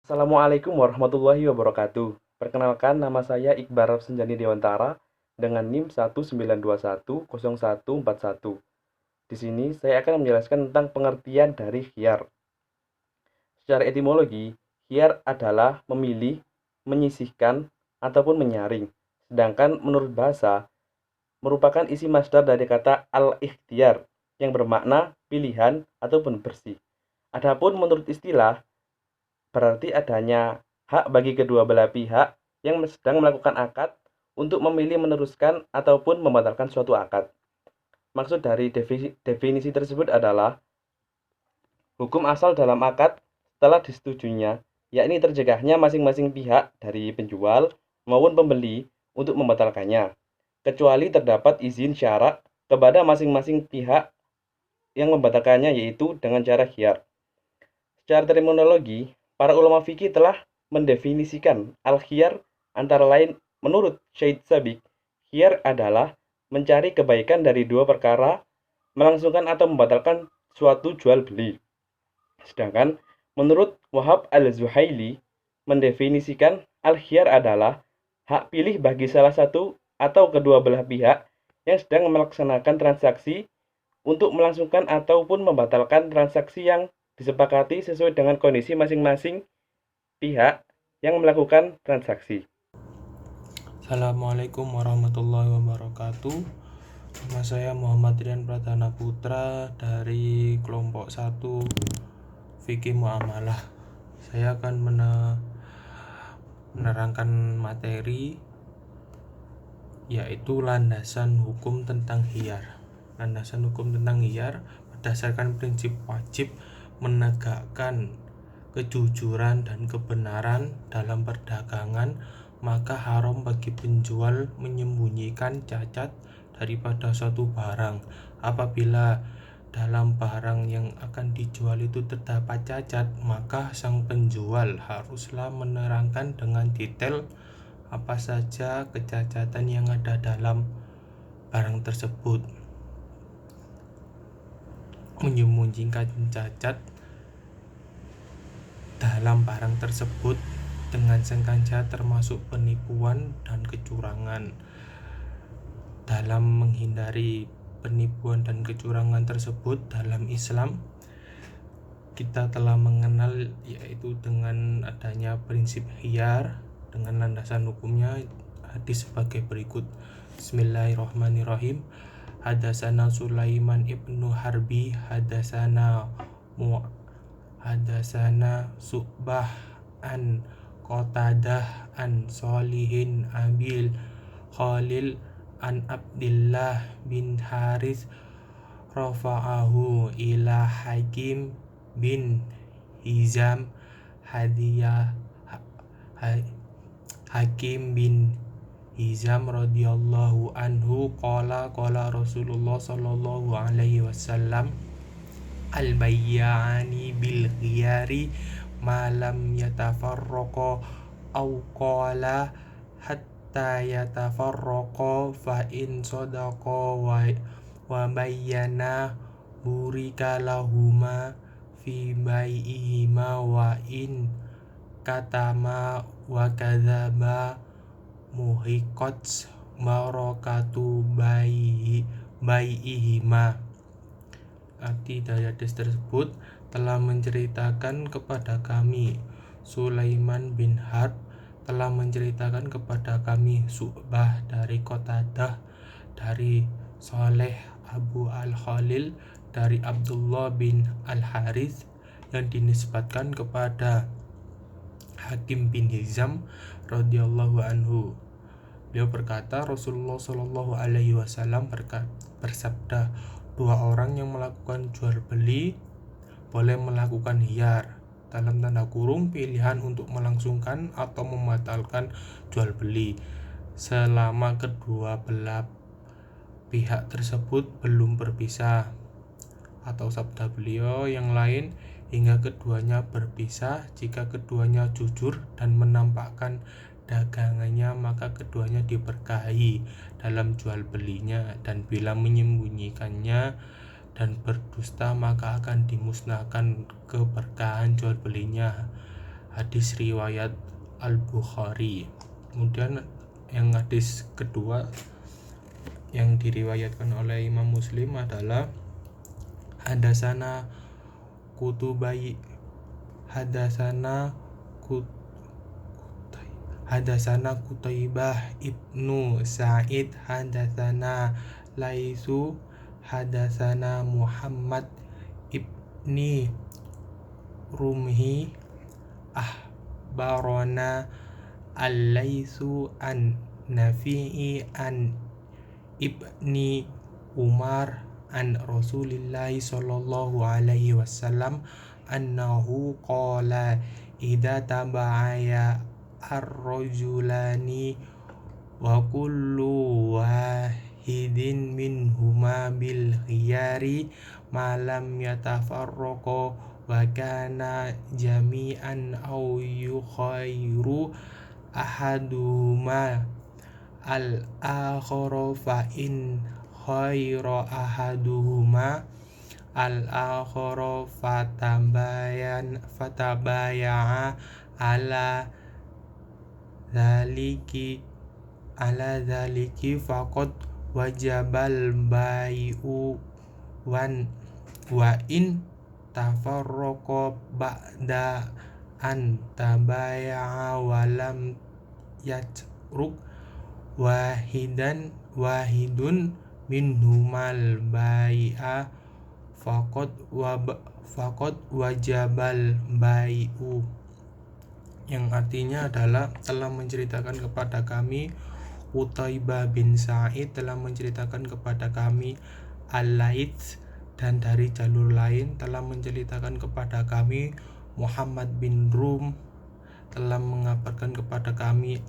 Assalamualaikum warahmatullahi wabarakatuh. Perkenalkan, nama saya Iqbal Senjani Dewantara dengan NIM 192100141. Di sini saya akan menjelaskan tentang pengertian dari khiyar. Secara etimologi, khiyar adalah memilih, menyisihkan, ataupun menyaring. Sedangkan menurut bahasa, merupakan isi masdar dari kata al-ikhtiyar yang bermakna pilihan ataupun bersih. Adapun menurut istilah, berarti adanya hak bagi kedua belah pihak yang sedang melakukan akad untuk memilih meneruskan ataupun membatalkan suatu akad. Maksud dari definisi tersebut adalah hukum asal dalam akad setelah disetujuinya, yakni tercegahnya masing-masing pihak dari penjual maupun pembeli untuk membatalkannya, kecuali terdapat izin syarak kepada masing-masing pihak yang membatalkannya, yaitu dengan cara khiyar. Secara terminologi, para ulama fikih telah mendefinisikan al-khiyar antara lain menurut Syed Sabiq, khiyar adalah mencari kebaikan dari dua perkara, melangsungkan atau membatalkan suatu jual beli. Sedangkan menurut Wahab al-Zuhaili mendefinisikan al-khiyar adalah hak pilih bagi salah satu atau kedua belah pihak yang sedang melaksanakan transaksi untuk melangsungkan ataupun membatalkan transaksi yang disepakati sesuai dengan kondisi masing-masing pihak yang melakukan transaksi. Assalamualaikum warahmatullahi wabarakatuh. Nama saya Muhammad Rian Pradana Putra dari kelompok 1 Fikih Muamalah. Saya akan menerangkan materi yaitu landasan hukum tentang khiyar. Landasan hukum tentang khiyar berdasarkan prinsip wajib menegakkan kejujuran dan kebenaran dalam perdagangan, maka haram bagi penjual menyembunyikan cacat daripada suatu barang. Apabila dalam barang yang akan dijual itu terdapat cacat, maka sang penjual haruslah menerangkan dengan detail apa saja kecacatan yang ada dalam barang tersebut. Menyembunyikan cacat dalam barang tersebut dengan sengaja termasuk penipuan dan kecurangan. Dalam menghindari penipuan dan kecurangan tersebut dalam Islam, kita telah mengenal yaitu dengan adanya prinsip khiyar dengan landasan hukumnya hadis sebagai berikut. Bismillahirrahmanirrahim. Hadasana Sulaiman ibnu Harbi hadasana Su'bah an Qatadah an Solihin Abil Khalil an Abdillah bin Haris rafa'ahu ila Hakim bin Hizam hadiyah Hakim bin Hizam radhiyallahu anhu qala Rasulullah sallallahu alaihi wasallam al-bayyani bil khiyari ma lam yatafarraqa aw qala hatta yatafarraqa fa in sadaqa wa bayyana burika lahuma fi bai'ihima wa in katama wa kadzaba muhiqat barakatu bai'ihima. Arti dari hadis tersebut, telah menceritakan kepada kami Sulaiman bin Harb, telah menceritakan kepada kami Su'bah dari Qatadah, dari Saleh Abu Al-Khalil, dari Abdullah bin Al-Harith, yang dinisbatkan kepada Hakim bin Hizam radhiyallahu anhu. Beliau berkata, Rasulullah Shallallahu alaihi wasallam bersabda, dua orang yang melakukan jual beli boleh melakukan khiyar dalam tanda kurung pilihan untuk melangsungkan atau membatalkan jual beli selama kedua belah pihak tersebut belum berpisah, atau sabda beliau yang lain, hingga keduanya berpisah. Jika keduanya jujur dan menampakkan dagangannya, maka keduanya diberkahi dalam jual belinya, dan bila menyembunyikannya dan berdusta, maka akan dimusnahkan keberkahan jual belinya. Hadis riwayat Al-Bukhari. Kemudian yang hadis kedua yang diriwayatkan oleh Imam Muslim adalah hadasana kutubai hadasana Kutaibah ibnu Sa'id hadasana Laisu hadasana Muhammad ibni Rumhi ahbarona Al-Laisu an Nafi'i an ibni Umar an Rasulillahi sallallahu alaihi wasallam annahu qala idza tabaya ar-rajulani wa kullu wahidin minhuma bil khiyari ma lam yatafarraqa wa kana jami'an aw yukhairu ahaduhuma al-akhara fa in khaira ahaduhuma al-akhara fatabaya'a ala dzaliki faqad wajabal bai'u wa in tafarraqa ba'da an tabaya'a wa lam yatruk wahidun minhumal bai'a faqad wajabal bai'u, yang artinya adalah telah menceritakan kepada kami Qutaibah bin Sa'id telah menceritakan kepada kami Al-Laits, dan dari jalur lain telah menceritakan kepada kami Muhammad bin Rum telah mengabarkan kepada kami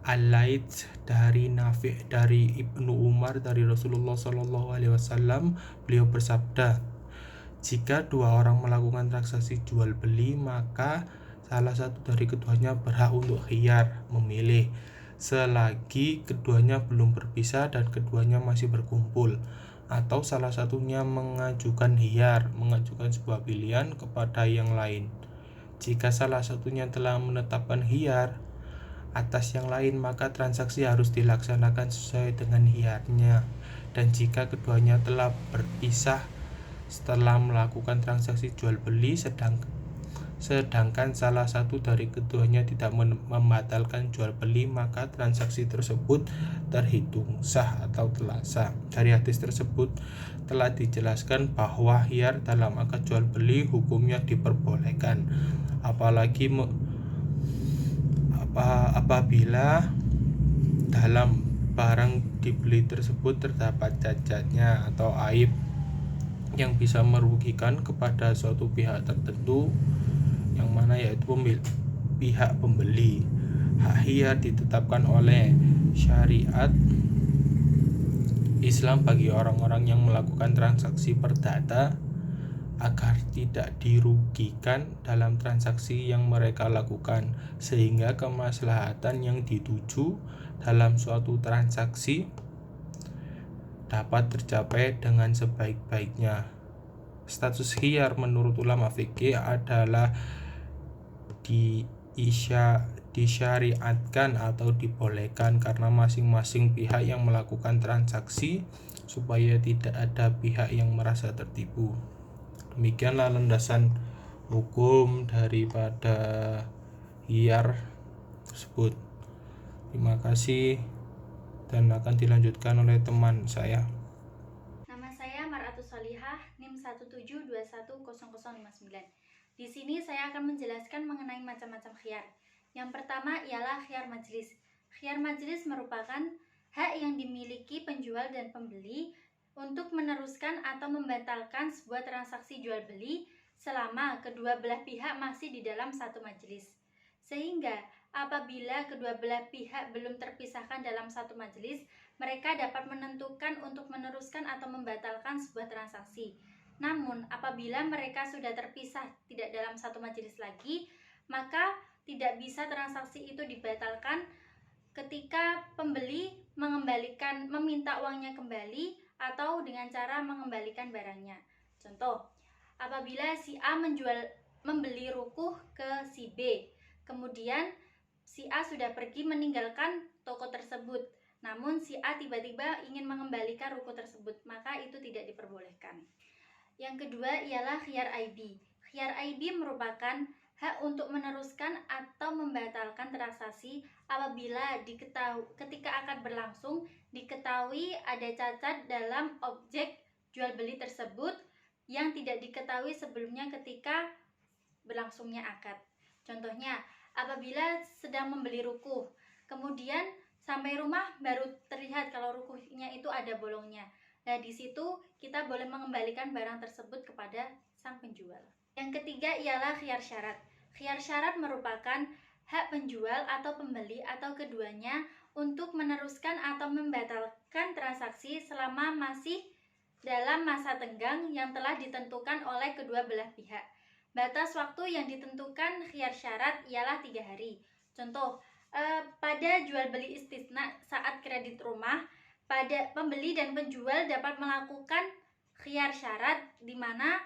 Al-Laits dari Nafi' dari Ibnu Umar dari Rasulullah sallallahu alaihi wasallam. Beliau bersabda, jika dua orang melakukan transaksi jual beli, maka salah satu dari keduanya berhak untuk khiyar memilih selagi keduanya belum berpisah dan keduanya masih berkumpul, atau salah satunya mengajukan sebuah pilihan kepada yang lain. Jika salah satunya telah menetapkan khiyar atas yang lain, maka transaksi harus dilaksanakan sesuai dengan khiyarnya. Dan jika keduanya telah berpisah setelah melakukan transaksi jual beli sedangkan salah satu dari keduanya tidak membatalkan jual beli, maka transaksi tersebut terhitung sah atau telah sah. Dari hadis tersebut telah dijelaskan bahwa khiyar dalam akad jual beli hukumnya diperbolehkan, apalagi apabila dalam barang dibeli tersebut terdapat cacatnya atau aib yang bisa merugikan kepada suatu pihak tertentu, yang mana yaitu pihak pembeli. Hak khiyar ditetapkan oleh syariat Islam bagi orang-orang yang melakukan transaksi perdata agar tidak dirugikan dalam transaksi yang mereka lakukan, sehingga kemaslahatan yang dituju dalam suatu transaksi dapat tercapai dengan sebaik-baiknya. Status khiyar menurut ulama fikih adalah disyariatkan atau dibolehkan karena masing-masing pihak yang melakukan transaksi supaya tidak ada pihak yang merasa tertipu. Demikianlah landasan hukum daripada khiyar tersebut. Terima kasih, dan akan dilanjutkan oleh teman saya. Nama saya Maratus Solihah, NIM 172100059. Di sini saya akan menjelaskan mengenai macam-macam khiyar. Yang pertama ialah khiyar majelis. Khiyar majelis merupakan hak yang dimiliki penjual dan pembeli untuk meneruskan atau membatalkan sebuah transaksi jual beli selama kedua belah pihak masih di dalam satu majelis. Sehingga apabila kedua belah pihak belum terpisahkan dalam satu majelis, mereka dapat menentukan untuk meneruskan atau membatalkan sebuah transaksi. Namun apabila mereka sudah terpisah tidak dalam satu majelis lagi, maka tidak bisa transaksi itu dibatalkan ketika pembeli meminta uangnya kembali atau dengan cara mengembalikan barangnya. Contoh, apabila si A menjual membeli rukuh ke si B. Kemudian si A sudah pergi meninggalkan toko tersebut. Namun si A tiba-tiba ingin mengembalikan ruko tersebut, maka itu tidak diperbolehkan. Yang kedua ialah khiyar aibi. Khiyar aibi merupakan hak untuk meneruskan atau membatalkan transaksi apabila ketika akad berlangsung diketahui ada cacat dalam objek jual beli tersebut yang tidak diketahui sebelumnya ketika berlangsungnya akad. Contohnya, apabila sedang membeli rukuh, kemudian sampai rumah baru terlihat kalau rukuhnya itu ada bolongnya. Nah, di situ kita boleh mengembalikan barang tersebut kepada sang penjual. Yang ketiga ialah khiyar syarat. Khiyar syarat merupakan hak penjual atau pembeli atau keduanya untuk meneruskan atau membatalkan transaksi selama masih dalam masa tenggang yang telah ditentukan oleh kedua belah pihak. Batas waktu yang ditentukan khiyar syarat ialah 3 hari. Contoh, pada jual beli istisna saat kredit rumah, pada pembeli dan penjual dapat melakukan khiyar syarat di mana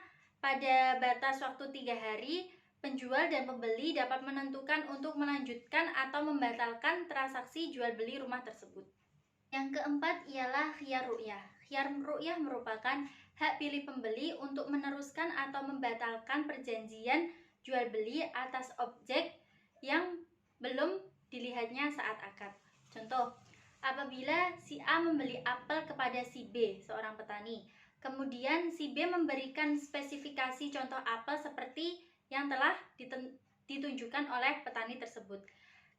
pada batas waktu 3 hari, penjual dan pembeli dapat menentukan untuk melanjutkan atau membatalkan transaksi jual beli rumah tersebut. Yang keempat ialah khiyar ru'yah. Khiyar ru'yah merupakan hak pilih pembeli untuk meneruskan atau membatalkan perjanjian jual beli atas objek yang belum dilihatnya saat akad. Contoh, apabila si A membeli apel kepada si B, seorang petani, kemudian si B memberikan spesifikasi contoh apel seperti yang telah ditunjukkan oleh petani tersebut.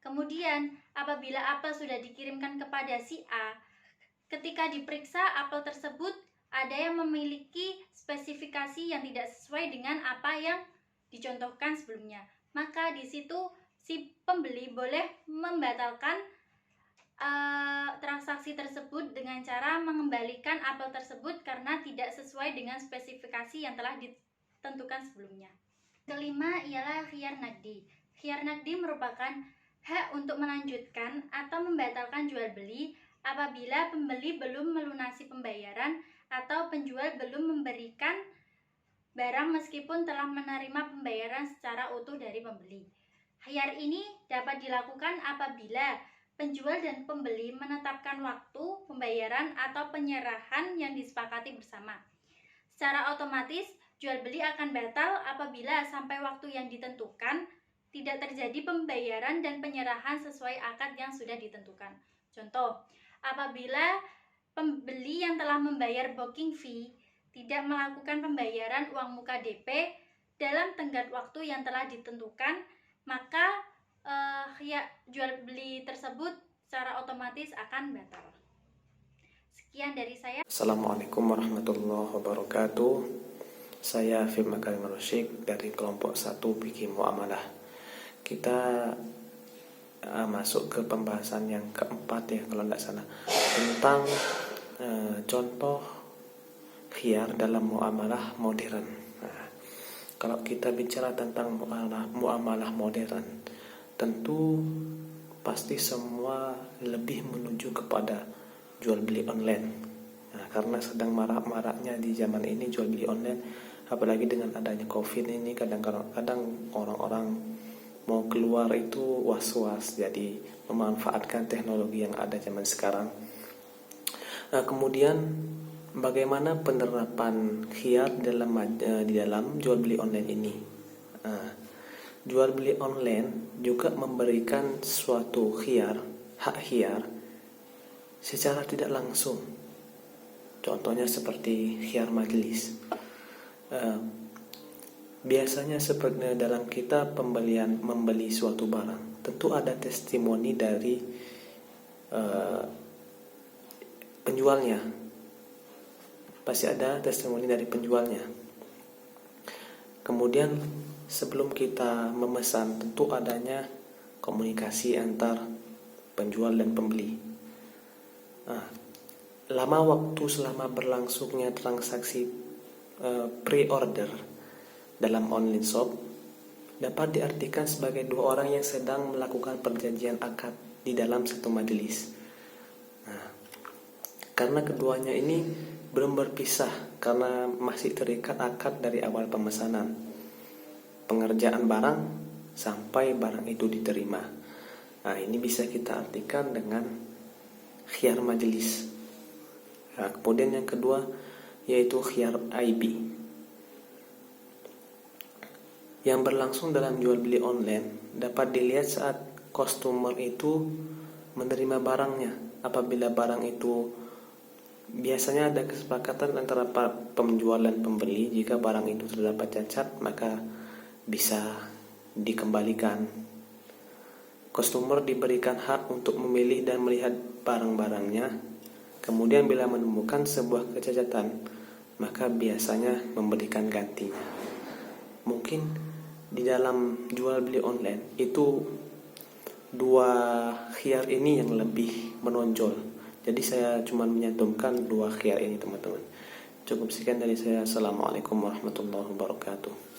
Kemudian, apabila apel sudah dikirimkan kepada si A, ketika diperiksa apel tersebut ada yang memiliki spesifikasi yang tidak sesuai dengan apa yang dicontohkan sebelumnya. Maka di situ si pembeli boleh membatalkan transaksi tersebut dengan cara mengembalikan apel tersebut karena tidak sesuai dengan spesifikasi yang telah ditentukan sebelumnya. Kelima ialah khiyar naqdi. Khiyar naqdi merupakan hak untuk melanjutkan atau membatalkan jual beli apabila pembeli belum melunasi pembayaran atau penjual belum memberikan barang meskipun telah menerima pembayaran secara utuh dari pembeli. Khiyar ini dapat dilakukan apabila penjual dan pembeli menetapkan waktu pembayaran atau penyerahan yang disepakati bersama. Secara otomatis, jual beli akan batal apabila sampai waktu yang ditentukan tidak terjadi pembayaran dan penyerahan sesuai akad yang sudah ditentukan. Contoh, apabila pembeli yang telah membayar booking fee tidak melakukan pembayaran uang muka DP dalam tenggat waktu yang telah ditentukan, maka jual beli tersebut secara otomatis akan batal. Sekian dari saya. Assalamualaikum warahmatullahi wabarakatuh. Saya Fim Makarim Rasyid dari kelompok 1 Fikih Muamalah. Kita masuk ke pembahasan yang keempat ya kalau tidak salah, tentang contoh khiyar dalam muamalah modern. Nah, kalau kita bicara tentang muamalah modern, tentu pasti semua lebih menuju kepada jual beli online. Nah, karena sedang marak-maraknya di zaman ini jual beli online, apalagi dengan adanya COVID ini, kadang orang-orang mau keluar itu was-was, jadi memanfaatkan teknologi yang ada zaman sekarang. Nah, kemudian bagaimana penerapan khiyar di dalam jual beli online ini? Nah, jual beli online juga memberikan suatu hak khiyar secara tidak langsung. Contohnya seperti khiyar majelis. Biasanya seperti dalam kita membeli suatu barang, tentu ada testimoni dari penjualnya. Pasti ada testimoni dari penjualnya. Kemudian sebelum kita memesan, tentu adanya komunikasi antar penjual dan pembeli. Nah, selama berlangsungnya transaksi pre-order dalam online shop dapat diartikan sebagai dua orang yang sedang melakukan perjanjian akad di dalam satu majelis. Nah, karena keduanya ini belum berpisah karena masih terikat akad dari awal pemesanan. pengerjaan barang sampai barang itu diterima. Nah, ini bisa kita artikan dengan khiyar majelis. Nah, kemudian yang kedua yaitu khiyar aibi, yang berlangsung dalam jual beli online dapat dilihat saat customer itu menerima barangnya. Apabila barang itu biasanya ada kesepakatan antara penjual dan pembeli, jika barang itu terdapat cacat maka bisa dikembalikan. Customer diberikan hak untuk memilih dan melihat barang-barangnya. Kemudian bila menemukan sebuah kecacatan, maka biasanya memberikan gantinya. Mungkin di dalam jual beli online itu dua khiyar ini yang lebih menonjol. Jadi saya cuma menyantumkan dua khiyar ini teman-teman. Cukup sekian dari saya. Assalamualaikum warahmatullahi wabarakatuh.